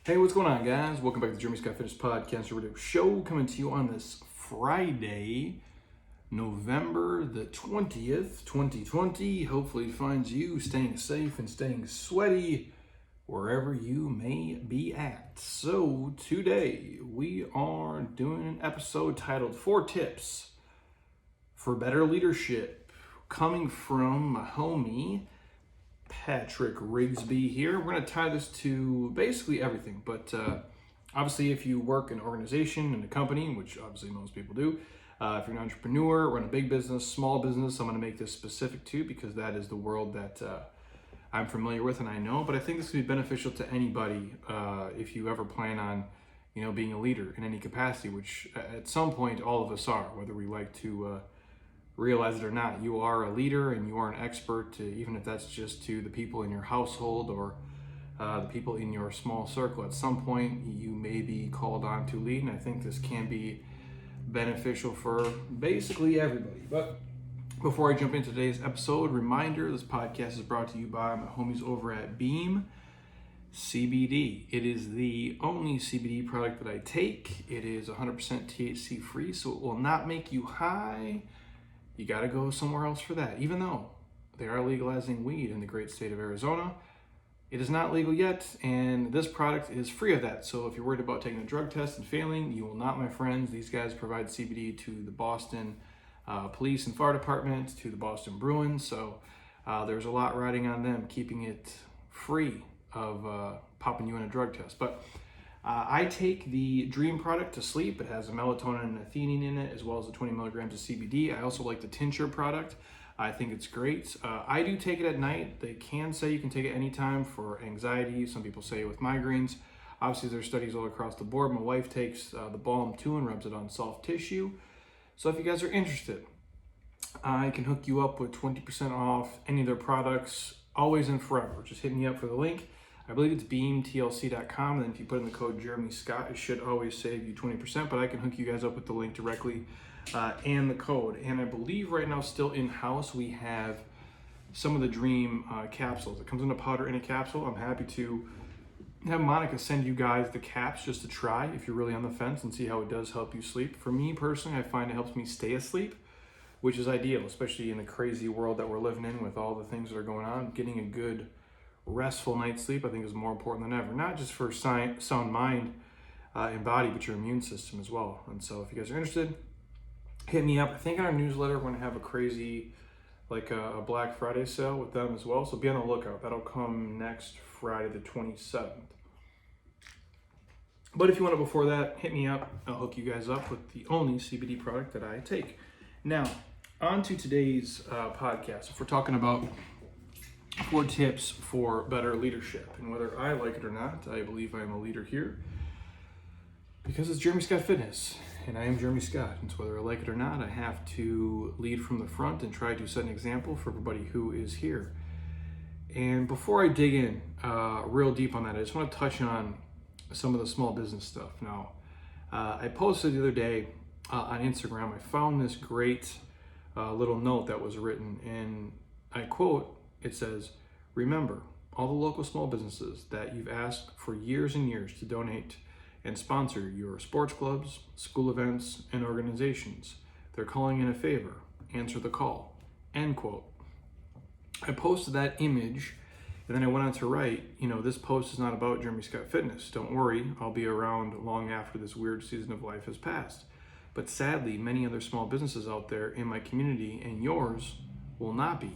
Hey, what's going on, guys? Welcome back to the Jeremy Scott Fitness Podcast Radio Show, coming to you on this Friday, November the 20th, 2020. Hopefully it finds you staying safe and staying sweaty wherever you may be at. So today we are doing an episode titled 4 Tips for Better Leadership, coming from my homie Patrick Rigsby here. We're going to tie this to basically everything, but obviously if you work in an organization, in a company, which obviously most people do, if you're an entrepreneur, run a big business, small business, I'm going to make this specific too because that is the world that I'm familiar with and I know, but I think this can be beneficial to anybody if you ever plan on being a leader in any capacity, which at some point all of us are, whether we like to realize it or not. You are a leader and you are an expert, even if that's just to the people in your household or the people in your small circle. At some point, you may be called on to lead, and I think this can be beneficial for basically everybody. But before I jump into today's episode, reminder, this podcast is brought to you by my homies over at Beam CBD. It is the only CBD product that I take. It is 100% THC free, so it will not make you high. You got to go somewhere else for that. Even though they are legalizing weed in the great state of Arizona, it is not legal yet, and this product is free of that. So if you're worried about taking a drug test and failing, you will not, my friends. These guys provide CBD to the Boston Police and Fire Department, to the Boston Bruins. So there's a lot riding on them, keeping it free of popping you in a drug test. But I take the Dream product to sleep. It has a melatonin and a theanine in it, as well as the 20 milligrams of CBD. I also like the tincture product. I think it's great. I do take it at night. They can say you can take it anytime for anxiety. Some people say with migraines. Obviously, there's studies all across the board. My wife takes the balm too and rubs it on soft tissue. So if you guys are interested, I can hook you up with 20% off any of their products, always and forever. Just hit me up for the link. I believe it's beamtlc.com, and then if you put in the code Jeremy Scott, it should always save you 20%, but I can hook you guys up with the link directly and the code. And I believe right now, still in-house, we have some of the Dream capsules. It comes in a powder and a capsule. I'm happy to have Monica send you guys the caps just to try if you're really on the fence and see how it does help you sleep. For me personally, I find it helps me stay asleep, which is ideal, especially in the crazy world that we're living in with all the things that are going on. Getting a good restful night's sleep, I think, is more important than ever, not just for sound mind and body, but your immune system as well. And so if you guys are interested, hit me up. I think in our newsletter we're going to have a crazy, like a Black Friday sale with them as well, so be on the lookout. That'll come next Friday the 27th. But if you want it before that, hit me up. I'll hook you guys up with the only CBD product that I take. Now, on to today's podcast. If we're talking about 4 tips for better leadership, and whether I like it or not, I believe I am a leader here because it's Jeremy Scott Fitness, and I am Jeremy Scott. And so whether I like it or not, I have to lead from the front and try to set an example for everybody who is here. And before I dig in real deep on that, I just want to touch on some of the small business stuff. Now, I posted the other day on Instagram, I found this great little note that was written, and I quote, it says, "Remember all the local small businesses that you've asked for years and years to donate and sponsor your sports clubs, school events, and organizations. They're calling in a favor. Answer the call." End quote. I posted that image, and then I went on to write, this post is not about Jeremy Scott Fitness. Don't worry, I'll be around long after this weird season of life has passed. But sadly, many other small businesses out there in my community and yours will not be.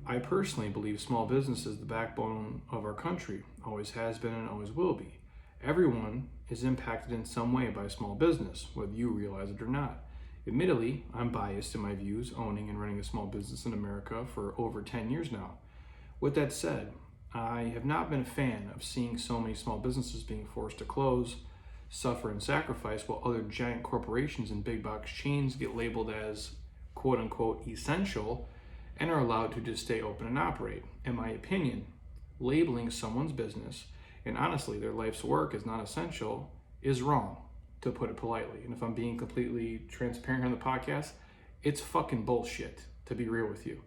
I personally believe small business is the backbone of our country, always has been and always will be. Everyone is impacted in some way by small business, whether you realize it or not. Admittedly, I'm biased in my views, owning and running a small business in America for over 10 years now. With that said, I have not been a fan of seeing so many small businesses being forced to close, suffer, and sacrifice while other giant corporations and big box chains get labeled as quote unquote essential and are allowed to just stay open and operate. In my opinion, labeling someone's business, and honestly their life's work, as not essential is wrong, to put it politely. And if I'm being completely transparent on the podcast, it's fucking bullshit, to be real with you.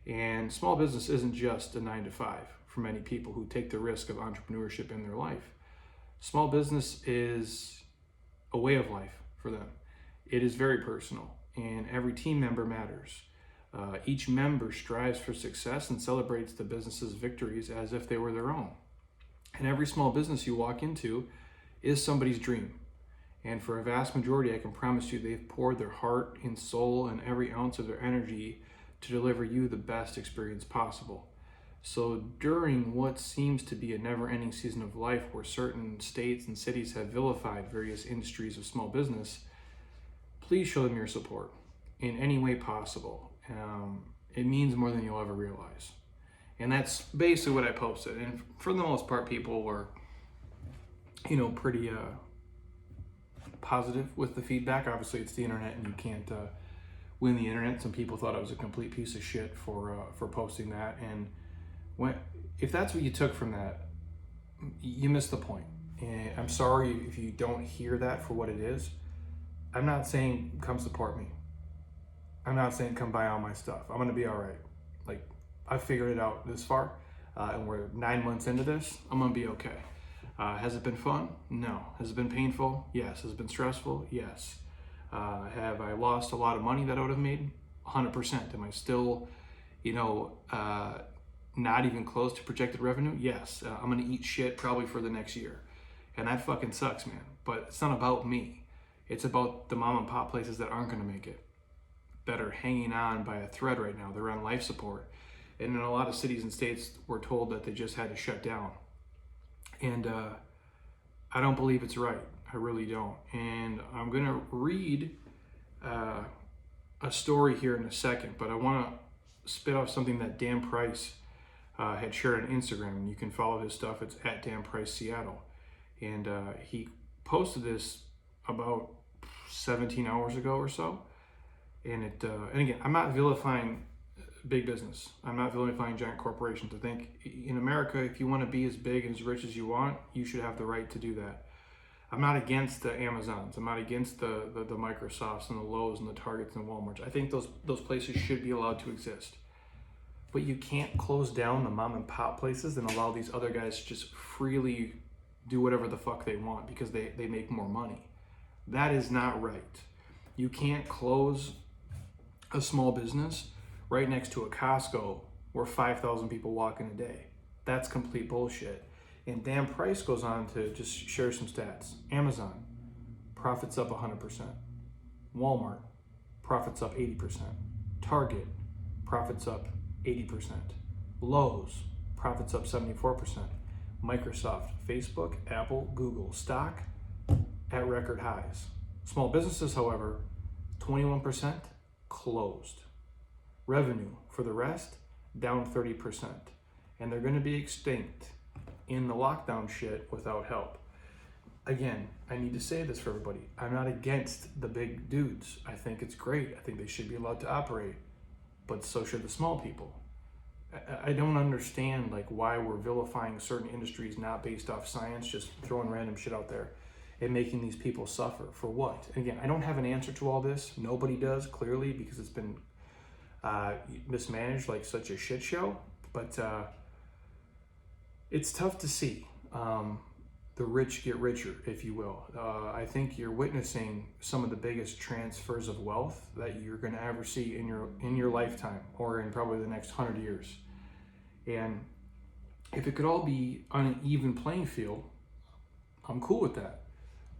And small business isn't just a 9 to 5 for many people who take the risk of entrepreneurship in their life. Small business is a way of life for them. It is very personal, and every team member matters. Each member strives for success and celebrates the business's victories as if they were their own. And every small business you walk into is somebody's dream. And for a vast majority, I can promise you they've poured their heart and soul and every ounce of their energy to deliver you the best experience possible. So during what seems to be a never-ending season of life where certain states and cities have vilified various industries of small business, please show them your support in any way possible. It means more than you'll ever realize. And that's basically what I posted. And for the most part, people were, pretty positive with the feedback. Obviously, it's the internet, and you can't win the internet. Some people thought I was a complete piece of shit for posting that. And if that's what you took from that, you missed the point. And I'm sorry if you don't hear that for what it is. I'm not saying come support me. I'm not saying come buy all my stuff. I'm gonna be all right. Like, I figured it out this far, and we're 9 months into this. I'm gonna be okay. Has it been fun? No. Has it been painful? Yes. Has it been stressful? Yes. Have I lost a lot of money that I would have made? 100%. Am I still, not even close to projected revenue? Yes. I'm gonna eat shit probably for the next year, and that fucking sucks, man. But it's not about me. It's about the mom and pop places that aren't gonna make it, that are hanging on by a thread right now. They're on life support. And in a lot of cities and states, we're told that they just had to shut down. And I don't believe it's right. I really don't. And I'm gonna read a story here in a second, but I wanna spit off something that Dan Price had shared on Instagram. And you can follow his stuff. It's at Dan Price Seattle. And he posted this about 17 hours ago or so. And again, I'm not vilifying big business. I'm not vilifying giant corporations. I think in America, if you want to be as big and as rich as you want, you should have the right to do that. I'm not against the Amazons. I'm not against the Microsofts and the Lowe's and the Targets and Walmarts. I think those places should be allowed to exist. But you can't close down the mom and pop places and allow these other guys to just freely do whatever the fuck they want because they make more money. That is not right. You can't close a small business right next to a Costco where 5,000 people walk in a day. That's complete bullshit. And Dan Price goes on to just share some stats. Amazon, profits up 100%. Walmart, profits up 80%. Target, profits up 80%. Lowe's, profits up 74%. Microsoft, Facebook, Apple, Google, stock at record highs. Small businesses, however, 21% closed. Revenue for the rest, down 30%. And they're gonna be extinct in the lockdown shit without help. Again, I need to say this for everybody. I'm not against the big dudes. I think it's great. I think they should be allowed to operate, but so should the small people. I don't understand why we're vilifying certain industries not based off science, just throwing random shit out there and making these people suffer for what? And again, I don't have an answer to all this. Nobody does, clearly, because it's been mismanaged like such a shit show. But it's tough to see the rich get richer, if you will. I think you're witnessing some of the biggest transfers of wealth that you're going to ever see in your lifetime, or in probably the next 100 years. And if it could all be on an even playing field, I'm cool with that.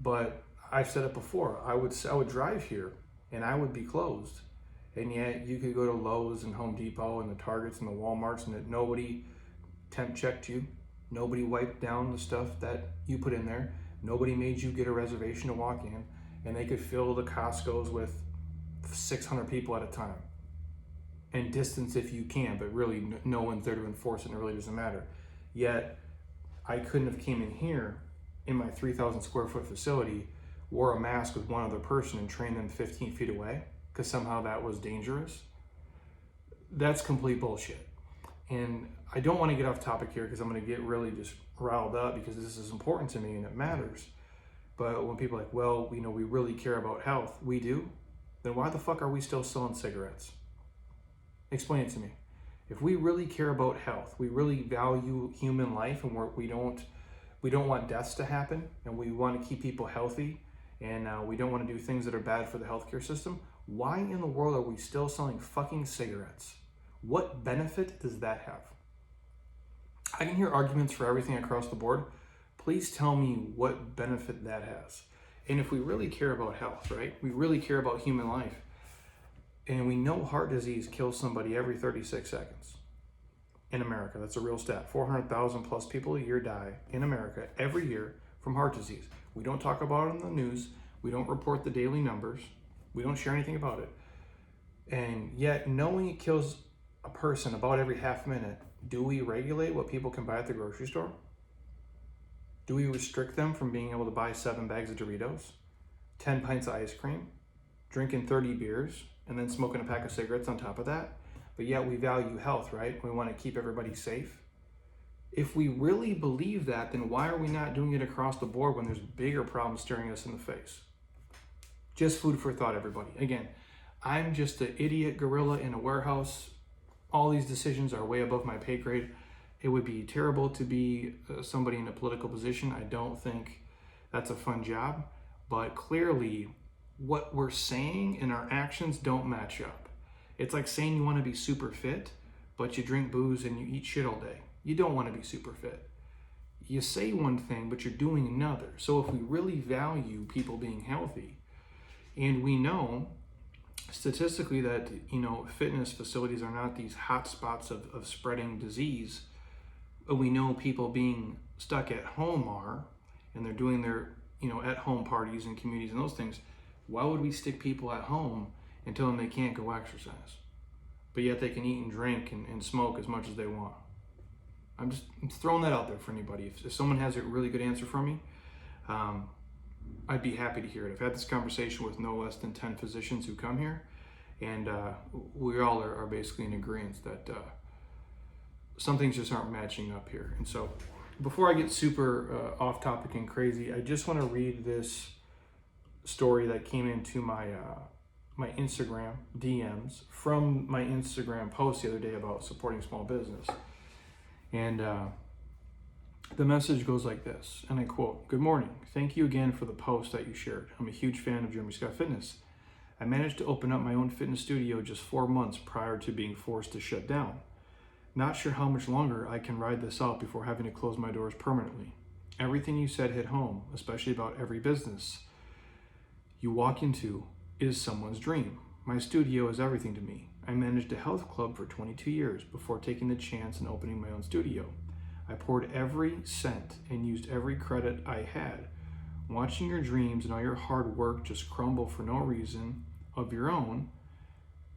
But I've said it before. I would drive here and I would be closed, and yet you could go to Lowe's and Home Depot and the Targets and the Walmarts, and that nobody temp checked you. Nobody wiped down the stuff that you put in there. Nobody made you get a reservation to walk in, and they could fill the Costco's with 600 people at a time. And distance if you can, but really no one's there to enforce it, and it really doesn't matter. Yet, I couldn't have came in here in my 3,000 square foot facility, wore a mask with one other person and trained them 15 feet away, because somehow that was dangerous. That's complete bullshit. And I don't want to get off topic here because I'm going to get really just riled up because this is important to me and it matters. But when people are like, well, we really care about health. We do? Then why the fuck are we still selling cigarettes? Explain it to me. If we really care about health, we really value human life, and we don't we don't want deaths to happen, and we want to keep people healthy, and we don't want to do things that are bad for the healthcare system, why in the world are we still selling fucking cigarettes? What benefit does that have? I can hear arguments for everything across the board. Please tell me what benefit that has. And if we really care about health, right? We really care about human life. And we know heart disease kills somebody every 36 seconds in America. That's a real stat. 400,000 plus people a year die in America every year from heart disease. We don't talk about it in the news. We don't report the daily numbers. We don't share anything about it. And yet, knowing it kills a person about every half minute, do we regulate what people can buy at the grocery store? Do we restrict them from being able to buy 7 bags of Doritos, 10 pints of ice cream, drinking 30 beers, and then smoking a pack of cigarettes on top of that? But yet we value health, right? We want to keep everybody safe. If we really believe that, then why are we not doing it across the board when there's bigger problems staring us in the face? Just food for thought, everybody. Again, I'm just an idiot gorilla in a warehouse. All these decisions are way above my pay grade. It would be terrible to be somebody in a political position. I don't think that's a fun job. But clearly, what we're saying and our actions don't match up. It's like saying you want to be super fit, but you drink booze and you eat shit all day. You don't want to be super fit. You say one thing, but you're doing another. So if we really value people being healthy, and we know statistically that, fitness facilities are not these hot spots of spreading disease, but we know people being stuck at home are, and they're doing their, at-home parties and communities and those things. Why would we stick people at home and tell them they can't go exercise, but yet they can eat and drink and smoke as much as they want? I'm throwing that out there for anybody. If someone has a really good answer for me, I'd be happy to hear it. I've had this conversation with no less than 10 physicians who come here, and we all are basically in agreement that some things just aren't matching up here. And so before I get super off topic and crazy, I just want to read this story that came into my my Instagram DMs from my Instagram post the other day about supporting small business. And the message goes like this, and I quote, "Good morning. Thank you again for the post that you shared. I'm a huge fan of Jeremy Scott Fitness. I managed to open up my own fitness studio just 4 months prior to being forced to shut down. Not sure how much longer I can ride this out before having to close my doors permanently. Everything you said hit home, especially about every business you walk into is someone's dream. My studio is everything to me. I managed a health club for 22 years before taking the chance and opening my own studio. I poured every cent and used every credit I had. Watching your dreams and all your hard work just crumble for no reason of your own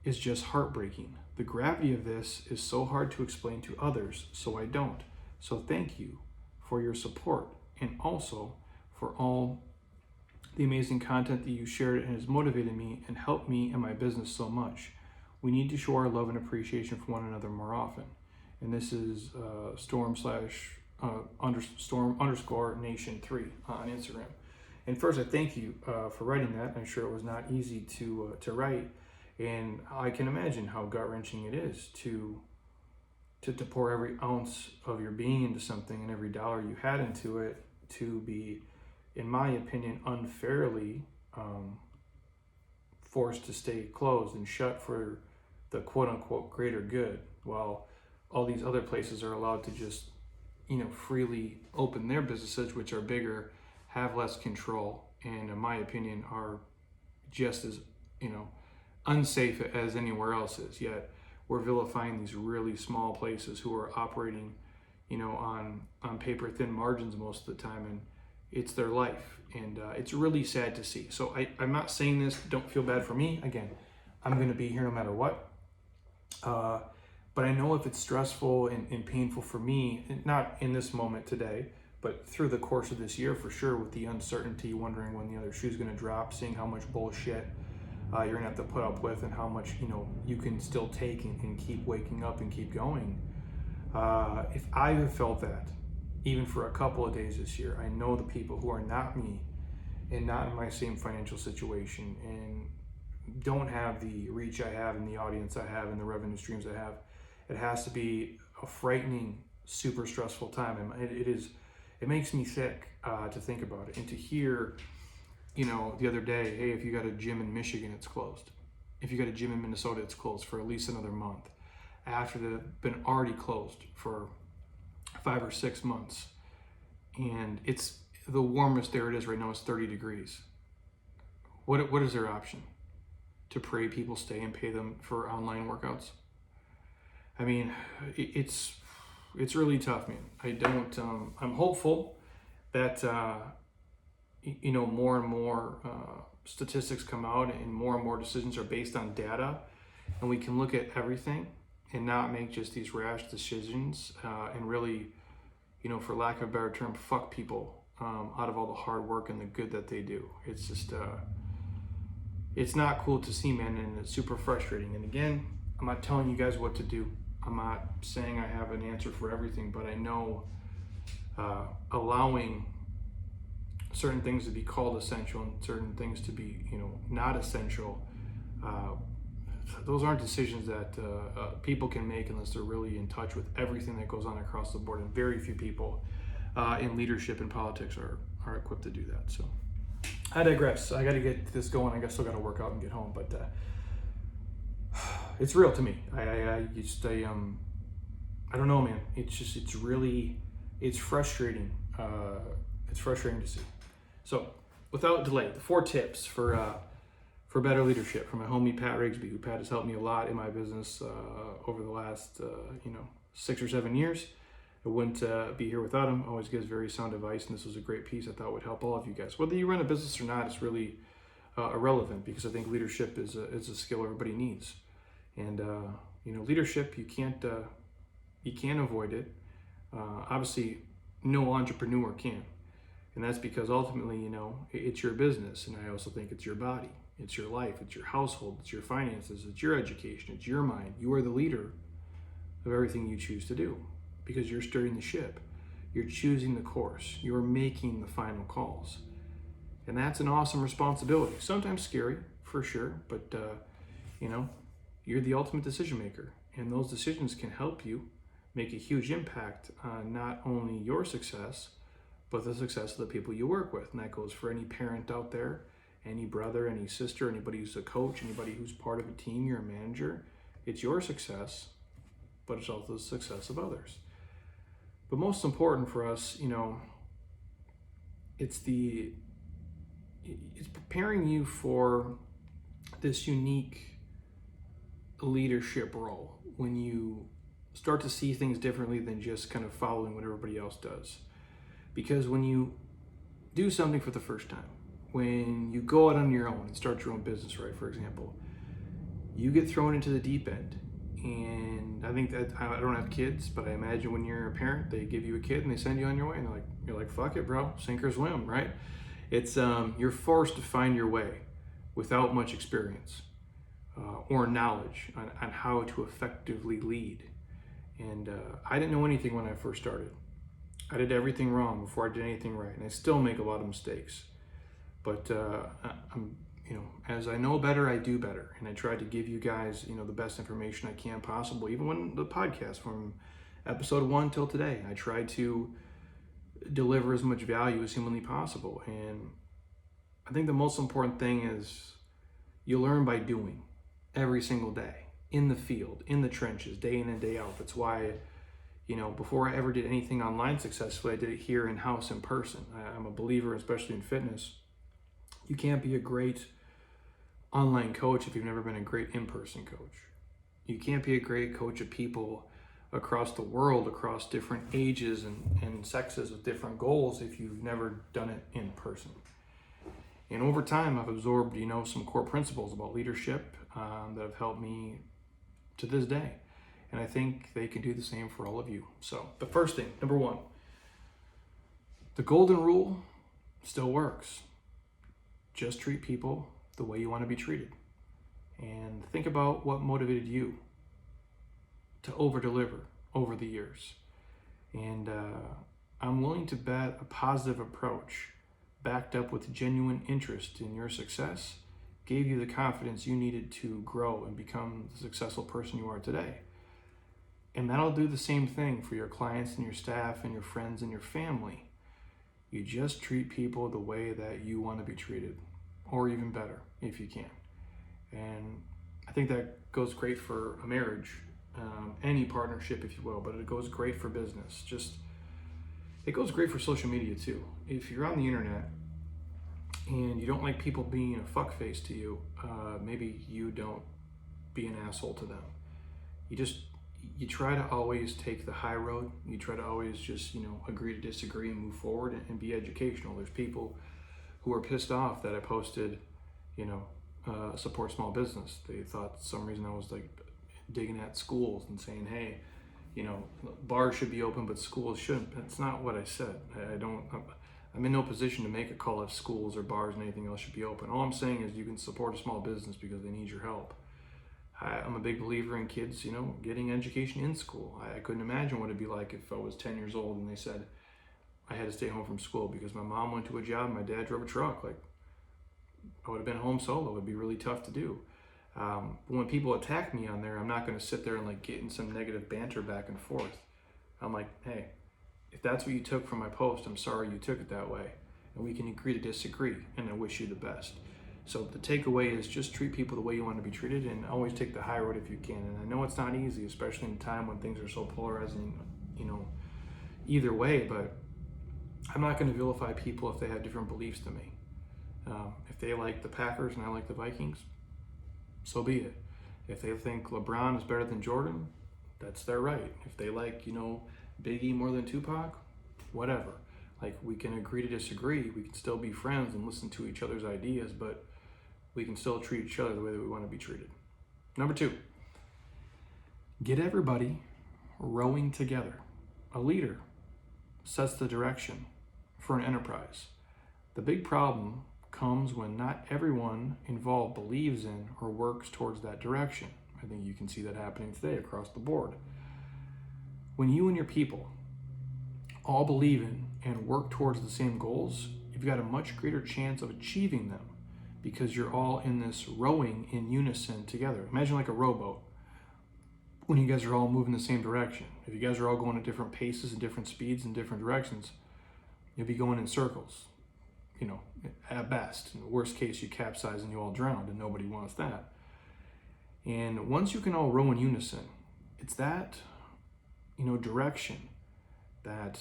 is just heartbreaking. The gravity of this is so hard to explain to others, so I don't. So thank you for your support and also for all the amazing content that you shared and has motivated me and helped me and my business so much. We need to show our love and appreciation for one another more often." And this is storm_nation3 on Instagram. And first, I thank you for writing that. I'm sure it was not easy to write, and I can imagine how gut-wrenching it is to pour every ounce of your being into something and every dollar you had into it to be, in my opinion, unfairly forced to stay closed and shut for the quote-unquote greater good, while all these other places are allowed to just, freely open their businesses, which are bigger, have less control, and in my opinion are just as, unsafe as anywhere else is. Yet we're vilifying these really small places who are operating, on paper thin margins most of the time, and it's their life, and it's really sad to see. So I'm not saying this, don't feel bad for me. Again, I'm going to be here no matter what. But I know if it's stressful and painful for me, not in this moment today, but through the course of this year for sure, with the uncertainty, wondering when the other shoe's going to drop, seeing how much bullshit you're going to have to put up with and how much, you can still take and keep waking up and keep going. If I have felt that, even for a couple of days this year, I know the people who are not me and not in my same financial situation and don't have the reach I have and the audience I have and the revenue streams I have. It has to be a frightening, super stressful time. And it it makes me sick to think about it, and to hear, the other day, hey, if you got a gym in Michigan, it's closed. If you got a gym in Minnesota, it's closed for at least another month, after they've been already closed for 5 or 6 months. And it's the warmest there it is right now is 30 degrees. What is their option? To pray people stay and pay them for online workouts? I mean, it's really tough, man. I'm hopeful that, more and more statistics come out and more decisions are based on data, and we can look at everything and not make just these rash decisions and really, for lack of a better term, fuck people out of all the hard work and the good that they do. It's just, it's not cool to see, man, and it's super frustrating. And again, I'm not telling you guys what to do. I'm not saying I have an answer for everything, but I know allowing certain things to be called essential and certain things to be, not essential, those aren't decisions that people can make unless they're really in touch with everything that goes on across the board. And very few people in leadership and politics are equipped to do that. So I digress. I got to get this going. I guess still got to work out and get home, but it's real to me. I don't know, man. It's frustrating. It's frustrating to see. So without delay, the 4 tips for better leadership from my homie Pat Rigsby, who Pat has helped me a lot in my business over the last 6 or 7 years. I wouldn't be here without him. Always gives very sound advice, and this was a great piece I thought would help all of you guys. Whether you run a business or not, it's really irrelevant, because I think leadership is a skill everybody needs. And leadership, you can't avoid it. Obviously, no entrepreneur can, and that's because ultimately, it's your business, and I also think it's your body, it's your life, it's your household, it's your finances, it's your education, it's your mind. You are the leader of everything you choose to do, because you're steering the ship. You're choosing the course. You're making the final calls. And that's an awesome responsibility. Sometimes scary, for sure, but you're the ultimate decision maker. And those decisions can help you make a huge impact on not only your success, but the success of the people you work with. And that goes for any parent out there, any brother, any sister, anybody who's a coach, anybody who's part of a team, you're a manager. It's your success, but it's also the success of others. But most important for us, it's preparing you for this unique leadership role when you start to see things differently than just kind of following what everybody else does. Because when you do something for the first time, when you go out on your own and start your own business, right, for example, you get thrown into the deep end. And I think that, I don't have kids, but I imagine when you're a parent, they give you a kid and they send you on your way, and you're like, fuck it, bro, sink or swim, right? It's you're forced to find your way without much experience or knowledge on how to effectively lead. And I didn't know anything when I first started. I did everything wrong before I did anything right, and I still make a lot of mistakes. But I'm as I know better, I do better. And I try to give you guys, the best information I can possible. Even when the podcast from episode 1 till today, I try to deliver as much value as humanly possible. And I think the most important thing is you learn by doing every single day, in the field, in the trenches, day in and day out. That's why, before I ever did anything online successfully, I did it here in-house in person. I'm a believer, especially in fitness. You can't be a great online coach if you've never been a great in-person coach. You can't be a great coach of people across the world, across different ages and sexes with different goals if you've never done it in person. And over time, I've absorbed, some core principles about leadership that have helped me to this day. And I think they can do the same for all of you. So the first thing, number 1, the golden rule still works. Just treat people the way you want to be treated. And think about what motivated you to over-deliver over the years. And I'm willing to bet a positive approach backed up with genuine interest in your success gave you the confidence you needed to grow and become the successful person you are today. And that'll do the same thing for your clients and your staff and your friends and your family. You just treat people the way that you want to be treated, or even better if you can. And I think that goes great for a marriage, any partnership, if you will, but it goes great for business. It goes great for social media too. If you're on the internet and you don't like people being a fuckface to you, maybe you don't be an asshole to them. You try to always take the high road. You try to always just, agree to disagree and move forward and be educational. There's people who are pissed off that I posted, support small business. They thought for some reason I was like digging at schools and saying, hey, bars should be open, but schools shouldn't. That's not what I said. I'm in no position to make a call if schools or bars and anything else should be open. All I'm saying is you can support a small business because they need your help. I'm a big believer in kids, getting education in school. I couldn't imagine what it'd be like if I was 10 years old and they said I had to stay home from school because my mom went to a job and my dad drove a truck. Like, I would have been home solo. It would be really tough to do. But when people attack me on there, I'm not going to sit there and like get in some negative banter back and forth. I'm like, hey, if that's what you took from my post, I'm sorry you took it that way. And we can agree to disagree, and I wish you the best. So the takeaway is just treat people the way you want to be treated, and always take the high road if you can. And I know it's not easy, especially in a time when things are so polarizing, either way, but I'm not going to vilify people if they have different beliefs than me. If they like the Packers and I like the Vikings, so be it. If they think LeBron is better than Jordan, that's their right. If they like, Biggie more than Tupac, whatever. Like, we can agree to disagree. We can still be friends and listen to each other's ideas, but we can still treat each other the way that we want to be treated. Number 2, get everybody rowing together. A leader sets the direction for an enterprise. The big problem comes when not everyone involved believes in or works towards that direction. I think you can see that happening today across the board. When you and your people all believe in and work towards the same goals, you've got a much greater chance of achieving them because you're all in this rowing in unison together. Imagine like a rowboat when you guys are all moving the same direction. If you guys are all going at different paces and different speeds and different directions, you'll be going in circles. At best. In the worst case, you capsize and you all drown, and nobody wants that. And once you can all row in unison, it's that, direction that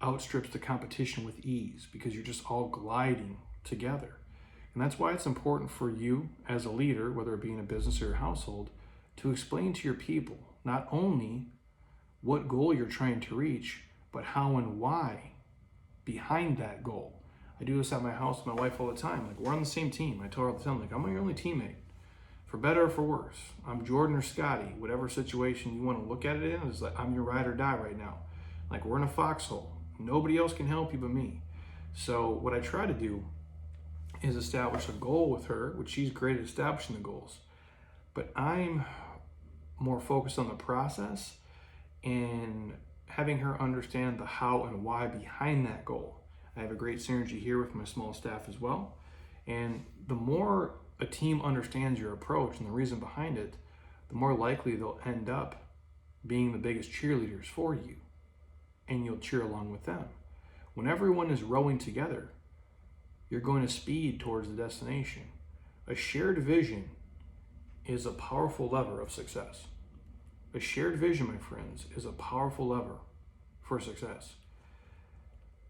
outstrips the competition with ease because you're just all gliding together. And that's why it's important for you as a leader, whether it be in a business or your household, to explain to your people not only what goal you're trying to reach, but how and why behind that goal. I do this at my house with my wife all the time. Like, we're on the same team. I tell her all the time, like, I'm your only teammate. For better or for worse. I'm Jordan or Scotty. Whatever situation you want to look at it in, is like, I'm your ride or die right now. Like, we're in a foxhole. Nobody else can help you but me. So what I try to do is establish a goal with her, which she's great at establishing the goals. But I'm more focused on the process and having her understand the how and why behind that goal. I have a great synergy here with my small staff as well. And the more a team understands your approach and the reason behind it, the more likely they'll end up being the biggest cheerleaders for you. And you'll cheer along with them. When everyone is rowing together, you're going to speed towards the destination. A shared vision is a powerful lever of success. A shared vision, my friends, is a powerful lever for success.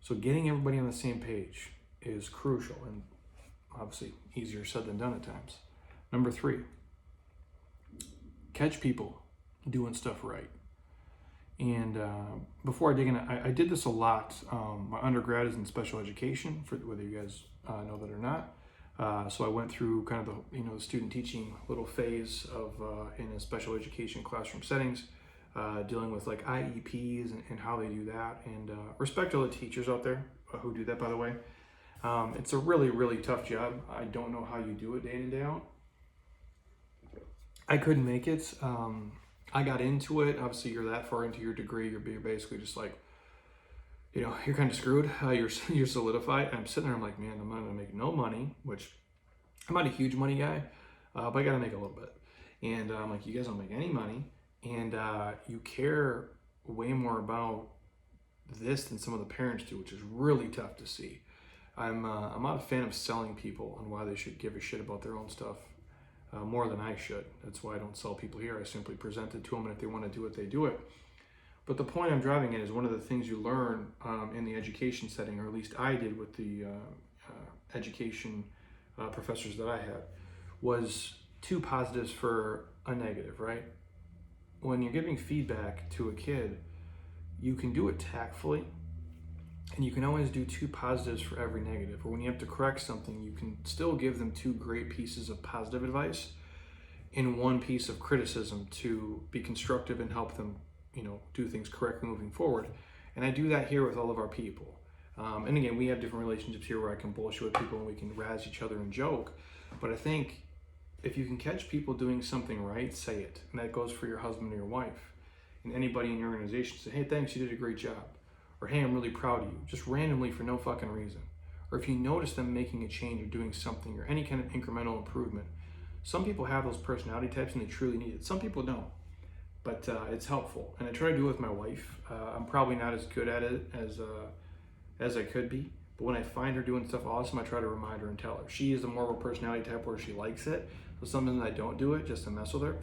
So getting everybody on the same page is crucial and obviously easier said than done at times. Number 3, catch people doing stuff right. And before I dig in, I did this a lot. My undergrad is in special education, for whether you guys know that or not. So I went through kind of the student teaching little phase of in a special education classroom settings, dealing with like IEPs and how they do that. And respect to all the teachers out there who do that, by the way. It's a really, really tough job. I don't know how you do it day in and day out. I couldn't make it. I got into it. Obviously, you're that far into your degree, you're basically just like, you're kind of screwed. You're solidified. And I'm sitting there, I'm like, man, I'm not gonna make no money, which I'm not a huge money guy, but I gotta make a little bit. And I'm like, you guys don't make any money, and you care way more about this than some of the parents do, which is really tough to see. I'm not a fan of selling people on why they should give a shit about their own stuff more than I should. That's why I don't sell people here. I simply present it to them, and if they want to do it, they do it. But the point I'm driving at is one of the things you learn in the education setting, or at least I did with the education professors that I had, was 2 positives for a negative, right? When you're giving feedback to a kid, you can do it tactfully, and you can always do 2 positives for every negative. Or when you have to correct something, you can still give them 2 great pieces of positive advice in 1 piece of criticism to be constructive and help them, do things correctly moving forward. And I do that here with all of our people. And again, we have different relationships here where I can bullshit with people and we can razz each other and joke. But I think if you can catch people doing something right, say it. And that goes for your husband or your wife. And anybody in your organization, say, hey, thanks, you did a great job. Or, hey, I'm really proud of you, just randomly for no fucking reason. Or if you notice them making a change or doing something or any kind of incremental improvement. Some people have those personality types and they truly need it. Some people don't, but it's helpful. And I try to do it with my wife. I'm probably not as good at it as I could be, but when I find her doing stuff awesome, I try to remind her and tell her. She is more of a personality type where she likes it, so sometimes I don't do it just to mess with her,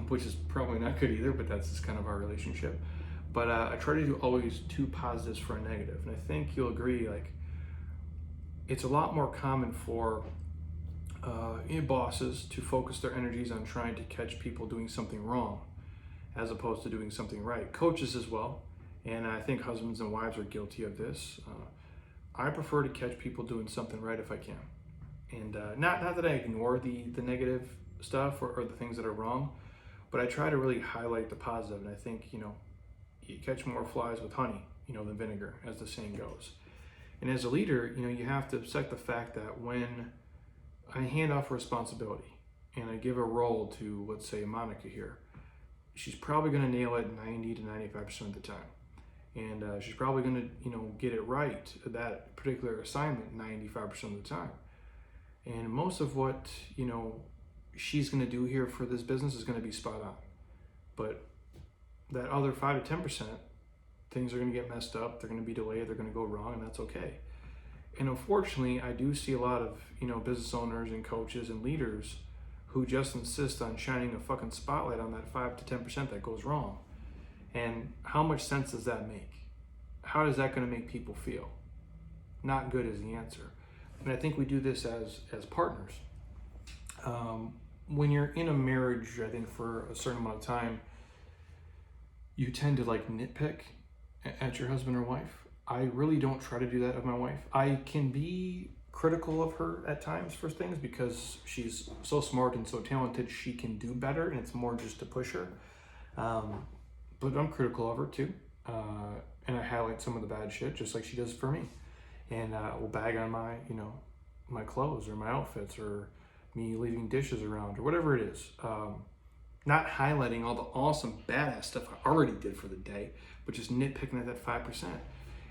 which is probably not good either, but that's just kind of our relationship. But I try to do always 2 positives for a negative. And I think you'll agree, like, it's a lot more common for bosses to focus their energies on trying to catch people doing something wrong as opposed to doing something right. Coaches as well. And I think husbands and wives are guilty of this. I prefer to catch people doing something right if I can. And not that I ignore the negative stuff or the things that are wrong, but I try to really highlight the positive. And I think, you catch more flies with honey, than vinegar, as the saying goes. And as a leader, you have to accept the fact that when I hand off responsibility and I give a role to, let's say, Monica here, she's probably going to nail it 90 to 95% of the time. And she's probably going to, get it right, that particular assignment, 95% of the time. And most of what, she's going to do here for this business is going to be spot on. But that other 5 to 10%, things are going to get messed up, they're going to be delayed, they're going to go wrong, and that's okay. And unfortunately, I do see a lot of, business owners and coaches and leaders who just insist on shining a fucking spotlight on that 5 to 10% that goes wrong. And how much sense does that make? How is that going to make people feel? Not good is the answer. And I think we do this as partners. When you're in a marriage, I think for a certain amount of time, you tend to nitpick at your husband or wife. I really don't try to do that with my wife. I can be critical of her at times for things because she's so smart and so talented, she can do better, and it's more just to push her. But I'm critical of her too. And I highlight some of the bad shit just like she does for me. And will bag on my, my clothes or my outfits or me leaving dishes around or whatever it is. Not highlighting all the awesome badass stuff I already did for the day, but just nitpicking at that 5%.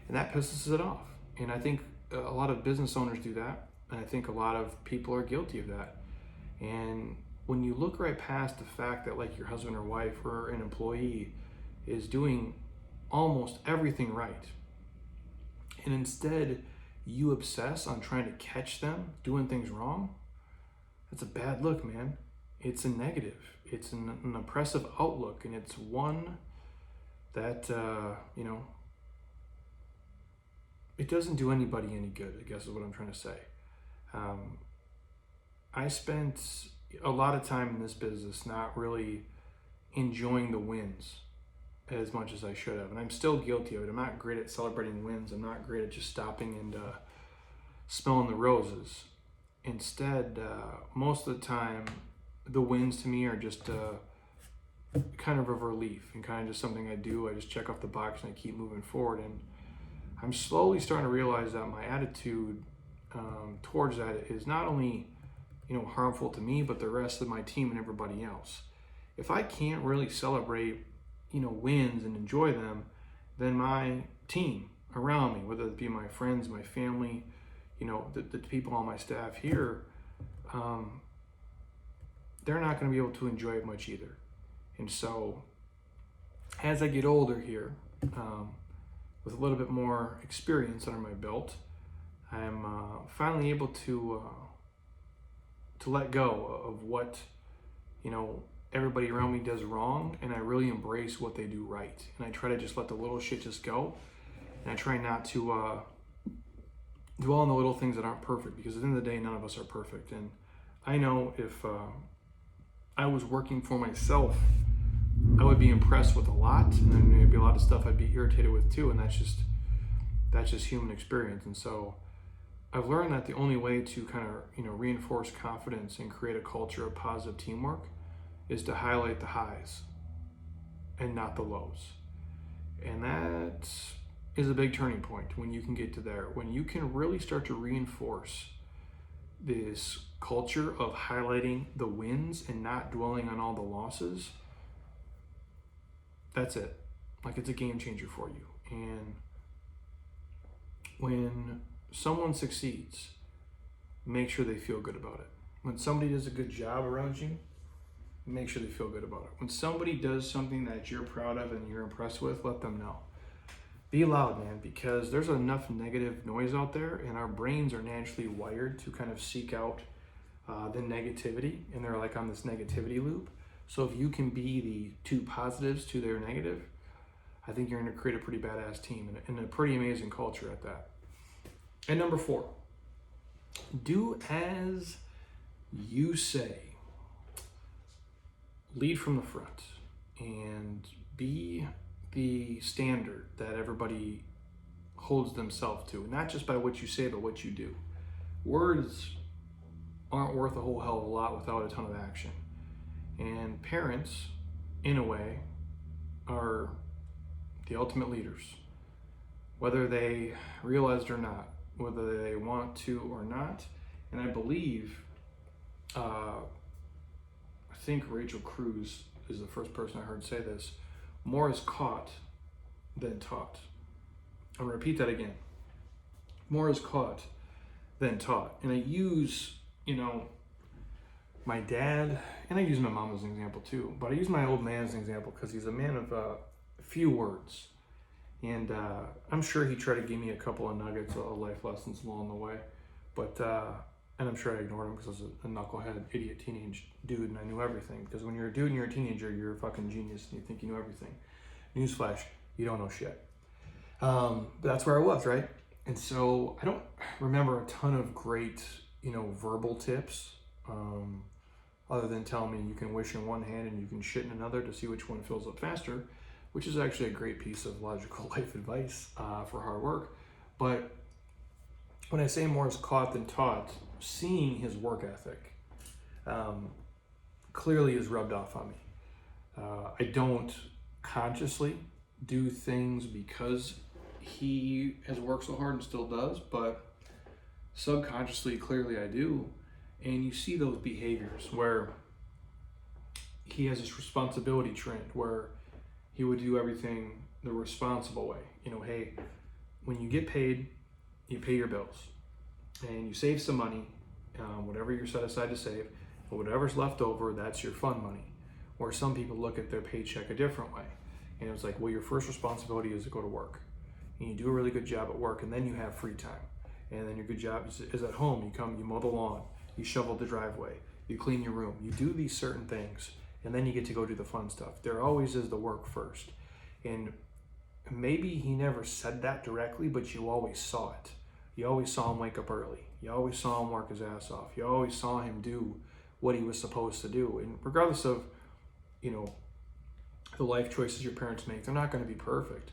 And that pisses it off. And I think a lot of business owners do that. And I think a lot of people are guilty of that. And when you look right past the fact that your husband or wife or an employee is doing almost everything right, and instead you obsess on trying to catch them doing things wrong, that's a bad look, man. It's a negative. It's an oppressive outlook, and it's one that, it doesn't do anybody any good, I guess is what I'm trying to say. I spent a lot of time in this business not really enjoying the wins as much as I should have, and I'm still guilty of it. I'm not great at celebrating wins. I'm not great at just stopping and smelling the roses. Instead, most of the time, the wins to me are just kind of a relief and kind of just something I do. I just check off the box and I keep moving forward. And I'm slowly starting to realize that my attitude towards that is not only, harmful to me, but the rest of my team and everybody else. If I can't really celebrate, wins and enjoy them, then my team around me, whether it be my friends, my family, the people on my staff here, they're not going to be able to enjoy it much either. And so as I get older here, with a little bit more experience under my belt, I'm finally able to let go of what everybody around me does wrong, and I really embrace what they do right. And I try to just let the little shit just go, and I try not to dwell on the little things that aren't perfect, because at the end of the day, none of us are perfect. And I know if I was working for myself, I would be impressed with a lot, and then maybe a lot of stuff I'd be irritated with too, and that's just human experience. And so I've learned that the only way to kind of reinforce confidence and create a culture of positive teamwork is to highlight the highs and not the lows. And that is a big turning point when you can get to there, when you can really start to reinforce this culture of highlighting the wins and not dwelling on all the losses. That's it. Like, it's a game changer for you. And when someone succeeds, make sure they feel good about it. When somebody does a good job around you, make sure they feel good about it. When somebody does something that you're proud of and you're impressed with, let them know. Be loud, man, because there's enough negative noise out there, and our brains are naturally wired to kind of seek out the negativity, and they're like on this negativity loop. So if you can be the two positives to their negative, I think you're going to create a pretty badass team and a pretty amazing culture at that. And number 4, do as you say. Lead from the front and be the standard that everybody holds themselves to, not just by what you say, but what you do. Words aren't worth a whole hell of a lot without a ton of action. And parents, in a way, are the ultimate leaders, whether they realize it or not, whether they want to or not. And I believe, I think Rachel Cruz is the first person I heard say this: more is caught than taught. I'll repeat that again. More is caught than taught. And I use, my dad, and I use my mom as an example too, but I use my old man as an example because he's a man of few words. And I'm sure he tried to give me a couple of nuggets of life lessons along the way, but and I'm sure I ignored him because I was a knucklehead, idiot teenage dude, and I knew everything. Because when you're a dude and you're a teenager, you're a fucking genius and you think you know everything. Newsflash, you don't know shit. But that's where I was, right? And so I don't remember a ton of great, verbal tips, other than telling me you can wish in one hand and you can shit in another to see which one fills up faster, which is actually a great piece of logical life advice for hard work. But when I say more is caught than taught, seeing his work ethic clearly is rubbed off on me. I don't consciously do things because he has worked so hard and still does, but subconsciously, clearly I do. And you see those behaviors where he has this responsibility trend where he would do everything the responsible way. Hey, when you get paid, you pay your bills and you save some money, whatever you're set aside to save, but whatever's left over, that's your fun money. Where some people look at their paycheck a different way. And it's like, well, your first responsibility is to go to work. And you do a really good job at work, and then you have free time. And then your good job is at home. You mow the lawn, you shovel the driveway, you clean your room. You do these certain things, and then you get to go do the fun stuff. There always is the work first. And maybe he never said that directly, but you always saw it. You always saw him wake up early. You always saw him work his ass off. You always saw him do what he was supposed to do. And regardless of, the life choices your parents make, they're not going to be perfect.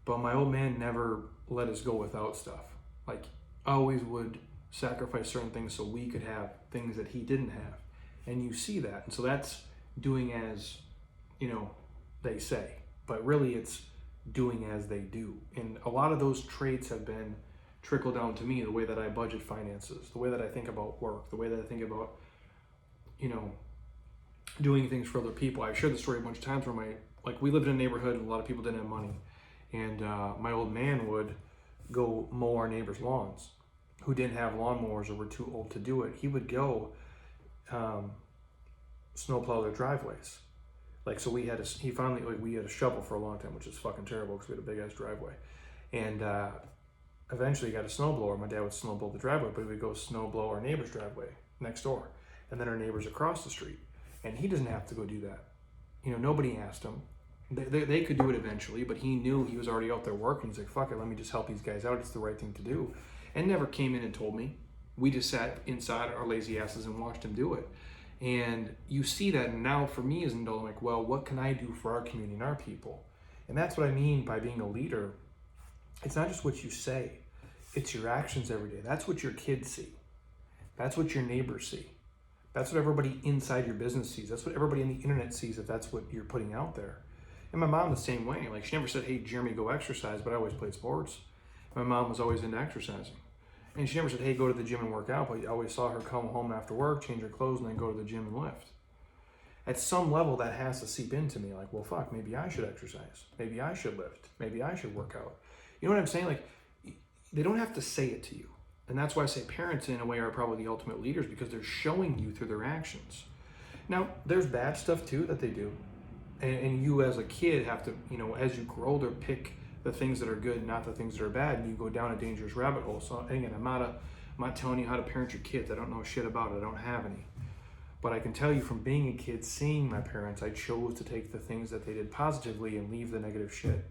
But my old man never let us go without stuff. Like, always would sacrifice certain things so we could have things that he didn't have. And you see that. And so that's doing as, they say. But really it's doing as they do. And a lot of those traits have been trickled down to me, the way that I budget finances, the way that I think about work, the way that I think about, doing things for other people. I've shared the story a bunch of times where we lived in a neighborhood and a lot of people didn't have money. And my old man would go mow our neighbors' lawns who didn't have lawnmowers or were too old to do it. He would go snowplow their driveways. We had a shovel for a long time, which is fucking terrible because we had a big ass driveway. And eventually got a snowblower. My dad would snowblow the driveway, but he would go snowblow our neighbor's driveway next door. And then our neighbors across the street. And he doesn't have to go do that. Nobody asked him. They could do it eventually, but he knew he was already out there working. He's like, fuck it, let me just help these guys out. It's the right thing to do. And never came in and told me. We just sat inside our lazy asses and watched him do it. And you see that, and now for me as an adult, I'm like, well, what can I do for our community and our people? And that's what I mean by being a leader. It's not just what you say, it's your actions every day. That's what your kids see. That's what your neighbors see. That's what everybody inside your business sees. That's what everybody on the internet sees if that's what you're putting out there. And my mom the same way. Like, she never said, hey, Jeremy, go exercise, but I always played sports. My mom was always into exercising. And she never said, hey, go to the gym and work out, but I always saw her come home after work, change her clothes, and then go to the gym and lift. At some level, that has to seep into me. Like, well, fuck, maybe I should exercise. Maybe I should lift. Maybe I should work out. You know what I'm saying? Like, they don't have to say it to you. And that's why I say parents, in a way, are probably the ultimate leaders, because they're showing you through their actions. Now, there's bad stuff, too, that they do. And you as a kid have to, as you grow older, pick the things that are good, not the things that are bad, and you go down a dangerous rabbit hole. So again, I'm not telling you how to parent your kids. I don't know shit about it. I don't have any. But I can tell you from being a kid, seeing my parents, I chose to take the things that they did positively and leave the negative shit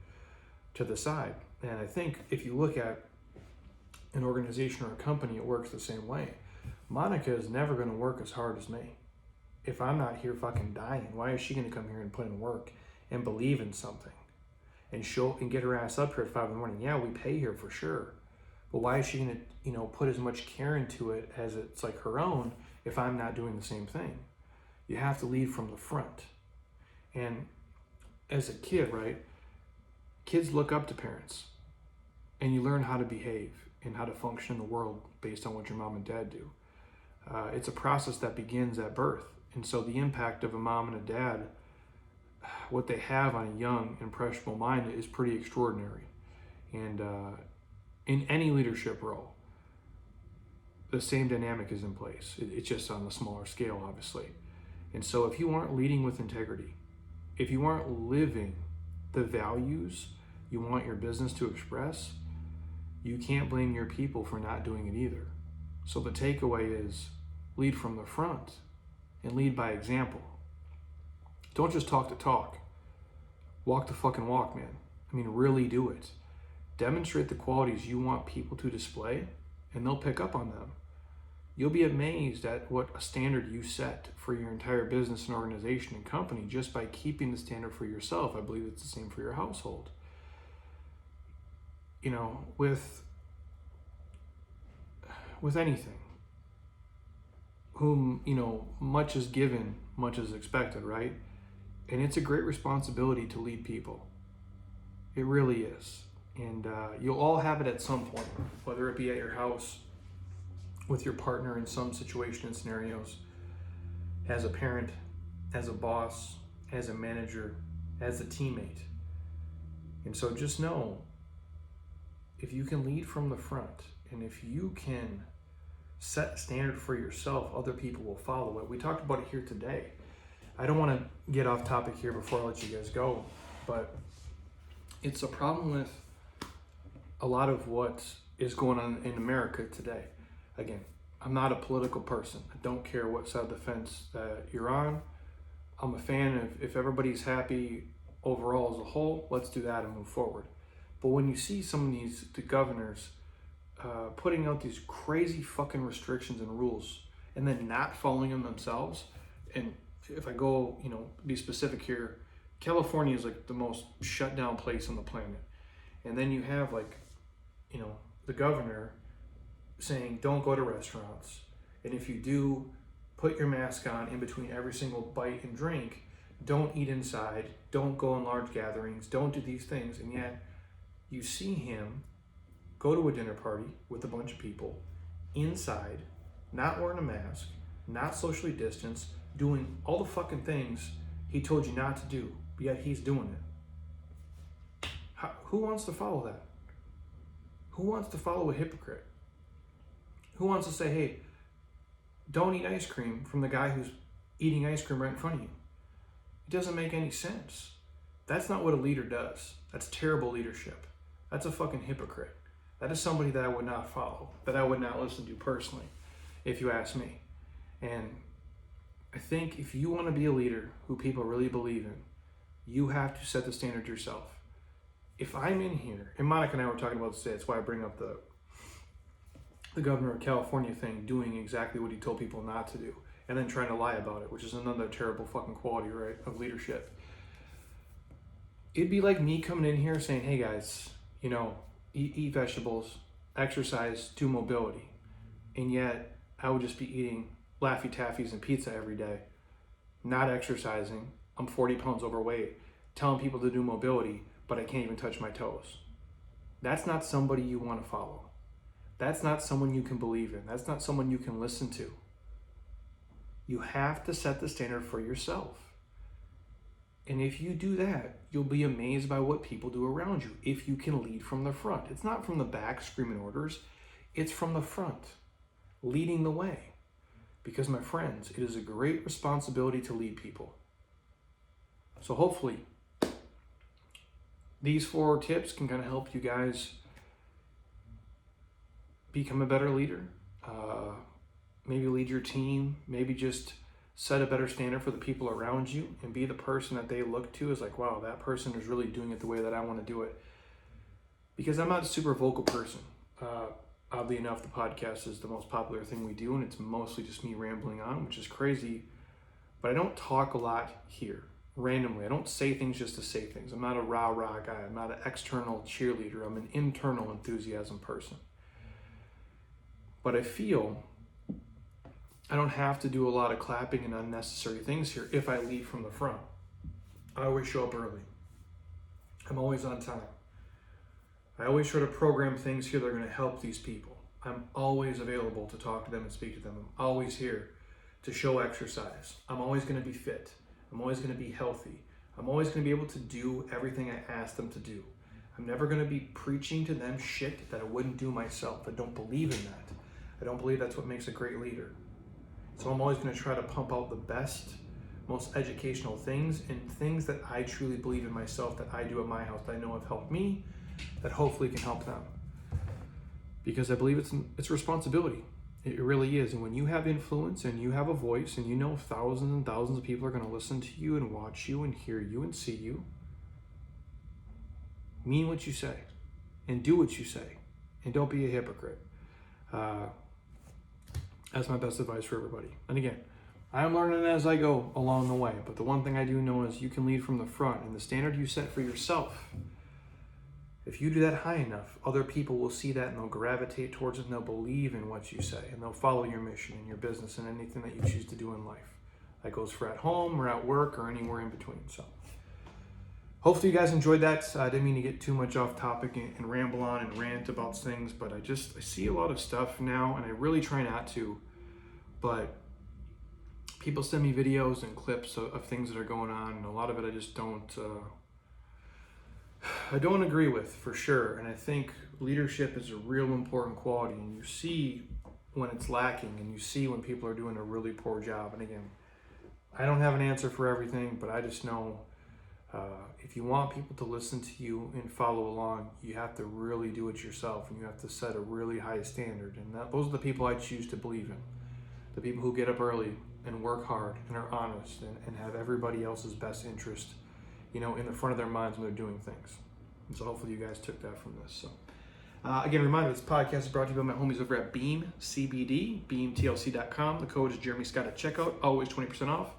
to the side. And I think if you look at an organization or a company, it works the same way. Monica is never going to work as hard as me. If I'm not here fucking dying, why is she going to come here and put in work and believe in something and show and get her ass up here at 5 a.m? Yeah, we pay her for sure, but why is she going to put as much care into it as it's like her own if I'm not doing the same thing? You have to lead from the front. And as a kid, right, kids look up to parents, and you learn how to behave and how to function in the world based on what your mom and dad do. It's a process that begins at birth. And so the impact of a mom and a dad, what they have on a young, impressionable mind is pretty extraordinary. And in any leadership role, the same dynamic is in place. It's just on a smaller scale, obviously. And so if you aren't leading with integrity, if you aren't living the values you want your business to express, you can't blame your people for not doing it either. So the takeaway is lead from the front and lead by example. Don't just talk the talk. Walk the fucking walk, man. I mean, really do it. Demonstrate the qualities you want people to display, and they'll pick up on them. You'll be amazed at what a standard you set for your entire business and organization and company just by keeping the standard for yourself. I believe it's the same for your household. With anything, whom, much is given, much is expected, right? And it's a great responsibility to lead people. It really is. And you'll all have it at some point, whether it be at your house, with your partner in some situation and scenarios, as a parent, as a boss, as a manager, as a teammate. And so just know, if you can lead from the front, and if you can set standard for yourself, other people will follow it. We talked about it here today. I don't want to get off topic here before I let you guys go, but it's a problem with a lot of what is going on in America today. Again, I'm not a political person. I don't care what side of the fence that you're on. I'm a fan of, if everybody's happy overall as a whole, let's do that and move forward. But when you see some of the governors putting out these crazy fucking restrictions and rules and then not following them themselves, and if I go, be specific here, California is like the most shut down place on the planet. And then you have the governor saying, don't go to restaurants. And if you do, put your mask on in between every single bite and drink. Don't eat inside. Don't go in large gatherings. Don't do these things. And yet you see him go to a dinner party with a bunch of people inside, not wearing a mask, not socially distanced, doing all the fucking things he told you not to do, but yet he's doing it. Who wants to follow that? Who wants to follow a hypocrite? Who wants to say, hey, don't eat ice cream from the guy who's eating ice cream right in front of you? It doesn't make any sense. That's not what a leader does. That's terrible leadership. That's a fucking hypocrite. That is somebody that I would not follow, that I would not listen to personally, if you ask me. And I think if you want to be a leader who people really believe in, you have to set the standard yourself. If I'm in here, and Monica and I were talking about this today, that's why I bring up the governor of California thing, doing exactly what he told people not to do, and then trying to lie about it, which is another terrible fucking quality, right, of leadership. It'd be like me coming in here saying, hey guys, eat vegetables, exercise, do mobility. And yet I would just be eating Laffy Taffies and pizza every day, not exercising. I'm 40 pounds overweight, telling people to do mobility, but I can't even touch my toes. That's not somebody you want to follow. That's not someone you can believe in. That's not someone you can listen to. You have to set the standard for yourself. And if you do that, you'll be amazed by what people do around you if you can lead from the front. It's not from the back screaming orders. It's from the front, leading the way. Because my friends, it is a great responsibility to lead people. So hopefully, these 4 tips can kind of help you guys become a better leader. Maybe lead your team, maybe just set a better standard for the people around you and be the person that they look to as like, wow, that person is really doing it the way that I want to do it. Because I'm not a super vocal person. Oddly enough, the podcast is the most popular thing we do, and it's mostly just me rambling on, which is crazy. But I don't talk a lot here, randomly. I don't say things just to say things. I'm not a rah-rah guy. I'm not an external cheerleader. I'm an internal enthusiasm person. But I feel I don't have to do a lot of clapping and unnecessary things here if I lead from the front. I always show up early. I'm always on time. I always try to program things here that are going to help these people. I'm always available to talk to them and speak to them. I'm always here to show exercise. I'm always going to be fit. I'm always going to be healthy. I'm always going to be able to do everything I ask them to do. I'm never going to be preaching to them shit that I wouldn't do myself. I don't believe in that. I don't believe that's what makes a great leader. So I'm always going to try to pump out the best, most educational things and things that I truly believe in myself, that I do at my house, that I know have helped me, that hopefully can help them. Because I believe it's a responsibility. It really is. And when you have influence and you have a voice and you know thousands and thousands of people are going to listen to you and watch you and hear you and see you, mean what you say and do what you say. And don't be a hypocrite. That's my best advice for everybody. And again, I'm learning as I go along the way. But the one thing I do know is you can lead from the front. And the standard you set for yourself, if you do that high enough, other people will see that and they'll gravitate towards it and they'll believe in what you say. And they'll follow your mission and your business and anything that you choose to do in life. That goes for at home or at work or anywhere in between. So hopefully you guys enjoyed that. I didn't mean to get too much off topic and ramble on and rant about things, but I see a lot of stuff now, and I really try not to, but people send me videos and clips of things that are going on, and a lot of it I just don't agree with, for sure. And I think leadership is a real important quality, and you see when it's lacking, and you see when people are doing a really poor job. And again, I don't have an answer for everything, but I just know if you want people to listen to you and follow along, you have to really do it yourself, and you have to set a really high standard. And those are the people I choose to believe in. The people who get up early and work hard and are honest and have everybody else's best interest, in the front of their minds when they're doing things. And so hopefully you guys took that from this. So again, reminder, this podcast is brought to you by my homies over at Beam CBD, beamtlc.com. The code is Jeremy Scott at checkout, always 20% off.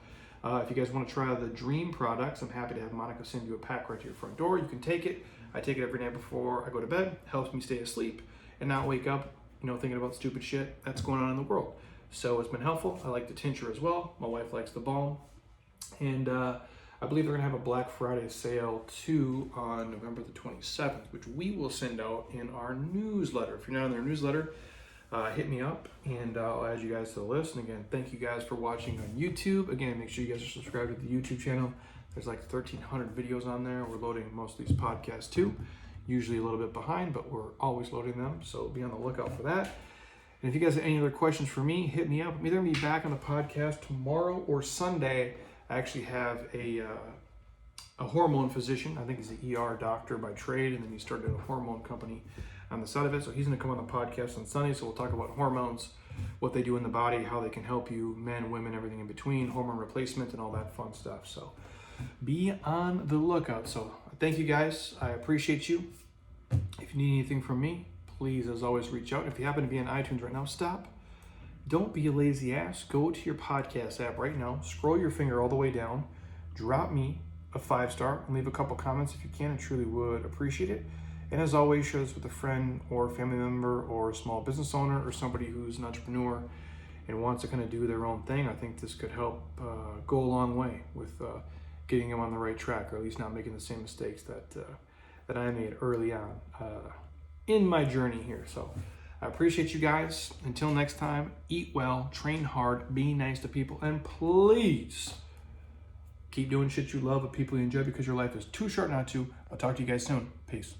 If you guys want to try the Dream products, I'm happy to have Monica send you a pack right to your front door. You can take it. I take it every night before I go to bed. Helps me stay asleep and not wake up, thinking about stupid shit that's going on in the world. So it's been helpful. I like the tincture as well. My wife likes the balm. And I believe they're going to have a Black Friday sale too on November the 27th, which we will send out in our newsletter. If you're not on their newsletter, hit me up and I'll add you guys to the list. And again, thank you guys for watching on YouTube. Again, make sure you guys are subscribed to the YouTube channel. There's like 1,300 videos on there. We're loading most of these podcasts too. Usually a little bit behind, but we're always loading them. So be on the lookout for that. And if you guys have any other questions for me, hit me up. I'm either going to be back on the podcast tomorrow or Sunday. I actually have a a hormone physician. I think he's an ER doctor by trade, and then he started a hormone company on the side of it. So he's going to come on the podcast on Sunday. So we'll talk about hormones, what they do in the body, how they can help you, men, women, everything in between, hormone replacement, and all that fun stuff. So be on the lookout. So thank you guys. I appreciate you. If you need anything from me, please, as always, reach out. If you happen to be on iTunes right now, stop. Don't be a lazy ass. Go to your podcast app right now. Scroll your finger all the way down. Drop me a 5-star and leave a couple comments if you can. I truly would appreciate it. And as always, share this with a friend or family member or a small business owner or somebody who's an entrepreneur and wants to kind of do their own thing. I think this could help go a long way with getting them on the right track, or at least not making the same mistakes that I made early on in my journey here. So I appreciate you guys. Until next time, eat well, train hard, be nice to people, and please keep doing shit you love with people you enjoy, because your life is too short not to. I'll talk to you guys soon. Peace.